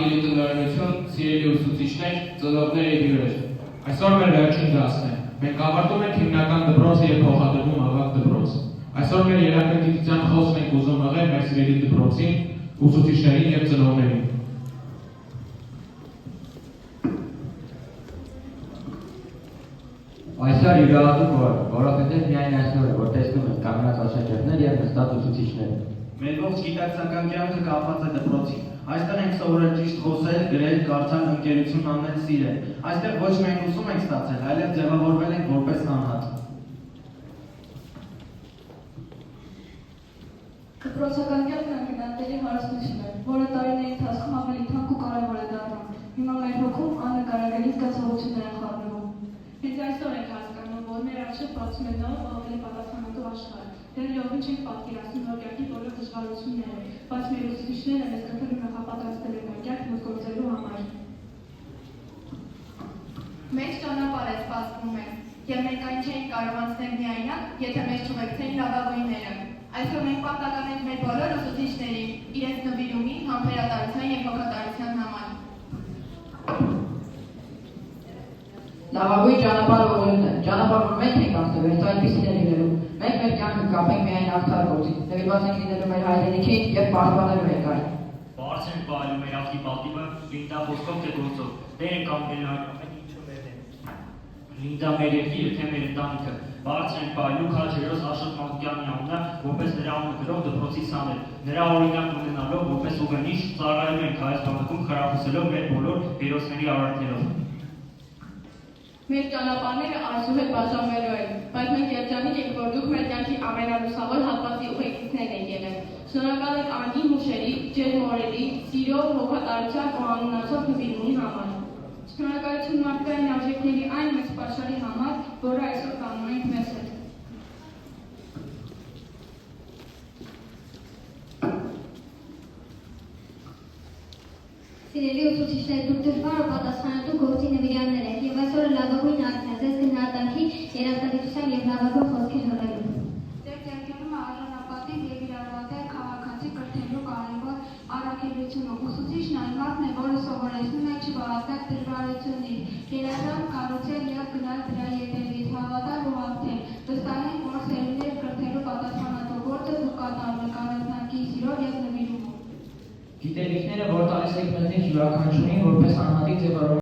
Հարգելի տնօրենություն, սիրելի ուսուցիչներ, ծնողներ եւ հյուրեր։ Այսօր մեր վերջին դասն է։ Մենք ավարտում ենք հիմնական դպրոցը եւ փոխադրվում ավագ դպրոց։ Այսօր մեր երաժշտության խոսքն ենք ուզում հղել մեր սիրելի դպրոցին, ուսուցիչներին եւ ծնողներին։ Այսօր յուրահատուկ օր, որովհետև միայն այսօր է, որ տեսնում ենք կանգնած աշակերտներ եւ նստած ուսուցիչներ։ Մեր ողջ գիտակցական կյանքը կապված է դպրոցին։ Այստեղ ենք սովորել ճիշտ խոսել, գրել, կարդալ, ընկերություն անել, սիրել։ Այստեղ ոչ միայն ուսում ենք ստացել, այլև ձևավորվել ենք որպես անհատ։ Դպրոցական կյանքն անկնահատելի հարստություն է, որը տարիների ընթացքում ավելի թանկ ու կարևոր է դառնում։ Հիմա մեր հոգում աննկարագրելի զգացողություններ են խառնվում։ Հենց այսօր ենք հասկանում, որ մեր առջև բացում է նոր ավելի պատասխանատու աշխարհ։ Դեռ լիովին չենք պատկերացնում նոր կյանքի բոլոր դժվարությունները, բայց մեր ուսուցիչները մեզ կրկին նախապատրաստել են նոր կյանք մտքործելու համար։ Մեծ ճանապարհ է սպասվում մեզ, եւ մենք այն չէինք կարող անցնել միայնակ, եթե մեզ չուղեկցեին լավագույնները։ Այսօր մենք պատկական ենք մեր բոլոր ուսուցիչներին, իրենց նվիրումի, համբերատարության եւ հոգատարության համար։ Լավագույն ճանապարհը ուղղելն է։ Ճանապարհը մենք ենք անցնում, հենց այդպիսին է լինելու։ Մենք մեր կյանքը կապենք միայն արդար գործին, նվիրված ենք լինելու մեր հայրենիքին եւ պահպանելու ենք այն։ Բարձր ենք պահելու մեր աղջի պատիվը, լինդա ոսկով թե գործով, դեր ենք անգնել հայրենիքին ինչու մերն են։ Լինդա մեր երկիրը, թե մեր ընտանիքը, բարձր ենք պահելու Քաջ հերոս Աշոտ Մանուկյանի անունը, որպես նրա անունը գրող դպրոցի սաներ, նրա օրինակ ունենալով, որպես ուղենիշ, ծառայելու ենք հայոց բանակում խրախուսելով մեր բոլոր հերոսների արարքներով։ Մեր ճանապարհները այսուհետ բաժանվելու են, բայց մենք երջանիկ ենք, որ դուք մեր կյանքի ամենալուսավոր հատվածի ուղեկիցներն եք եղել։ Շնորհակալ ենք անգին հուշերի, ջերմ օրերի, սիրո, հոգատարության ու անունացող նվիրումի համար։ Շնորհակալություն մարդկային արժեքների այն մեծ պաշարի համար, որը այսօր կանգնում ենք մեզ հետ։ Սիրելի ուսուցիչներ, դուք դժվար ու պատասխանատու գործի նվիրյալներ եք եւ այսօր լավագույն ակտն է ձեզ գնահատանքի, երախտագիտության եւ լավագույն խոսքեր հղելու։ Ձեր ձեռքերում է արժանապատիվ եւ իրավատեր քաղաքացի կրթելու կարևոր առաքելությունը։ Ուսուցիչն այն մարդն է, որը սովորեցնում է չվախենալ դժվարությունից, երազանք կառուցել եւ գնալ դրա ետևից, հավատալ ու հաղթել։ Վստահ ենք, որ սերունդներ կրթելու պատասխանատու գործը դուք կատարում եք առանձնակի սիրով եւ նվիրումով։ Գիտելիքները, որ տալիս եք մեզ յուրաքանչյուրին որպես անհատի ձևավորում